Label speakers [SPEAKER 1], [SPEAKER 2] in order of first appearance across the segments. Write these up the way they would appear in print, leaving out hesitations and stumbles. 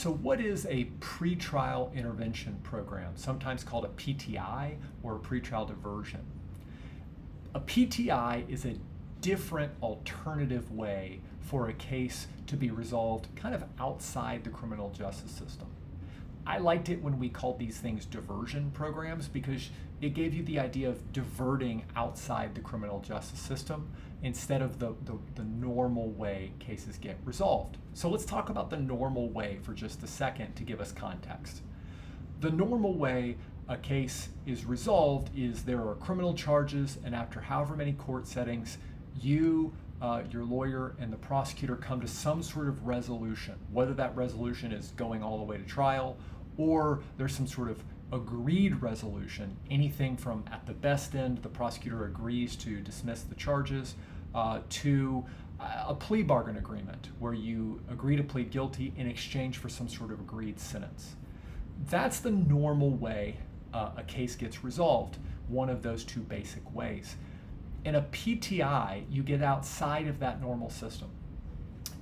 [SPEAKER 1] So what is a pretrial intervention program, sometimes called a PTI or a pretrial diversion? A PTI is a different alternative way for a case to be resolved kind of outside the criminal justice system. I liked it when we called these things diversion programs because it gave you the idea of diverting outside the criminal justice system instead of the normal way cases get resolved. So let's talk about the normal way for just a second to give us context. The normal way a case is resolved is there are criminal charges, and after however many court settings, you, your lawyer, and the prosecutor come to some sort of resolution, whether that resolution is going all the way to trial or there's some sort of agreed resolution, anything from at the best end, the prosecutor agrees to dismiss the charges, to a plea bargain agreement where you agree to plead guilty in exchange for some sort of agreed sentence. That's the normal way a case gets resolved, one of those two basic ways. In a PTI, you get outside of that normal system.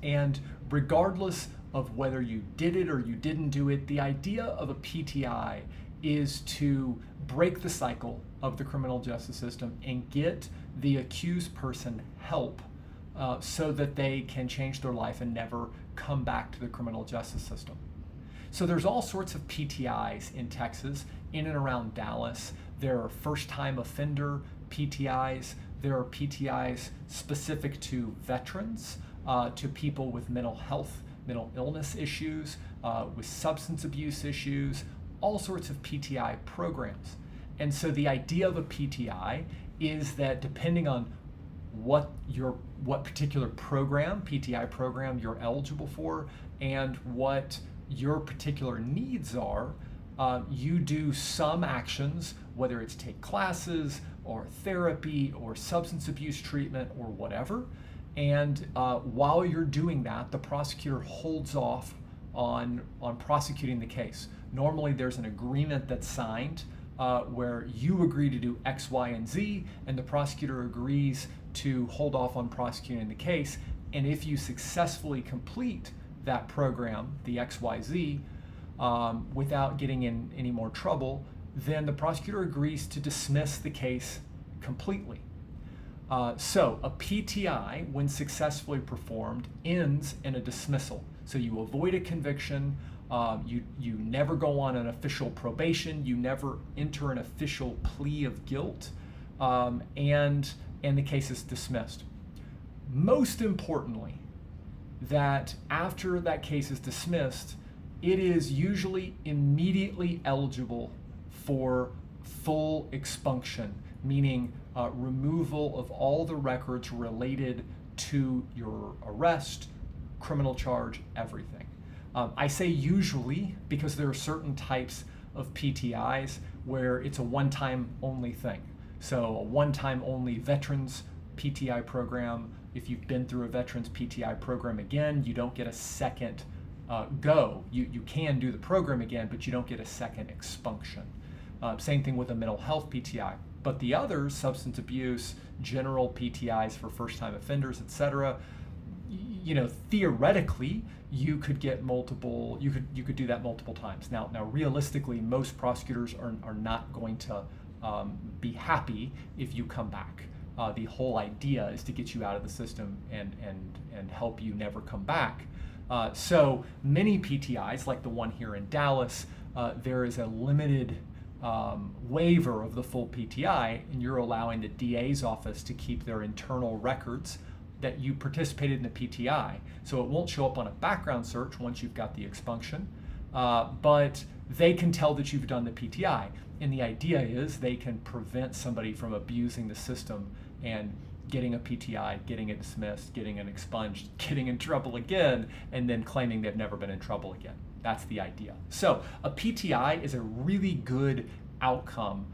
[SPEAKER 1] And regardless of whether you did it or you didn't do it, the idea of a PTI is to break the cycle of the criminal justice system and get the accused person help so that they can change their life and never come back to the criminal justice system. So there's all sorts of PTIs in Texas, in and around Dallas. There are first-time offender PTIs. There are PTIs specific to veterans, to people with mental illness issues, with substance abuse issues, all sorts of PTI programs. And so the idea of a PTI is that depending on what particular program, PTI program you're eligible for, and what your particular needs are, you do some actions, whether it's take classes or therapy or substance abuse treatment or whatever. And while you're doing that, the prosecutor holds off on prosecuting the case. Normally there's an agreement that's signed where you agree to do X, Y, and Z, and the prosecutor agrees to hold off on prosecuting the case. And if you successfully complete that program, the XYZ, without getting in any more trouble, then the prosecutor agrees to dismiss the case completely. So a PTI, when successfully performed, ends in a dismissal. So you avoid a conviction, you never go on an official probation, you never enter an official plea of guilt, and the case is dismissed. Most importantly, that after that case is dismissed, it is usually immediately eligible for full expunction, meaning removal of all the records related to your arrest, criminal charge, everything. I say usually because there are certain types of PTIs where it's a one-time only thing. So a one-time only veterans PTI program, if you've been through a veterans PTI program again, you don't get a second go. You can do the program again, but you don't get a second expunction. Same thing with a mental health PTI. But the others, substance abuse, general PTIs for first-time offenders, etc., theoretically, you could get multiple. You could do that multiple times. Now, realistically, most prosecutors are not going to be happy if you come back. The whole idea is to get you out of the system and help you never come back. So many PTIs, like the one here in Dallas, there is a limited waiver of the full PTI, and you're allowing the DA's office to keep their internal records that you participated in the PTI. So it won't show up on a background search once you've got the expunction, but they can tell that you've done the PTI. And the idea is they can prevent somebody from abusing the system and getting a PTI, getting it dismissed, getting it expunged, getting in trouble again, and then claiming they've never been in trouble again. That's the idea. So a PTI is a really good outcome.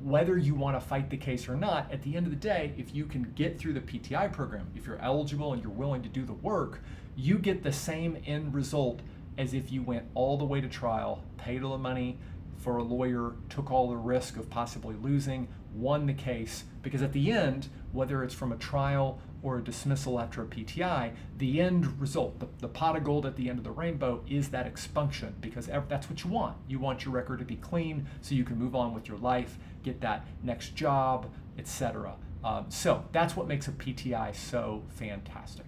[SPEAKER 1] Whether you want to fight the case or not, at the end of the day, if you can get through the PTI program, if you're eligible and you're willing to do the work, you get the same end result as if you went all the way to trial, paid all the money for a lawyer, took all the risk of possibly losing, won the case, because at the end, whether it's from a trial or a dismissal after a PTI, the end result, the pot of gold at the end of the rainbow is that expunction, because that's what you want. You want your record to be clean so you can move on with your life, get that next job, etc. So that's what makes a PTI so fantastic.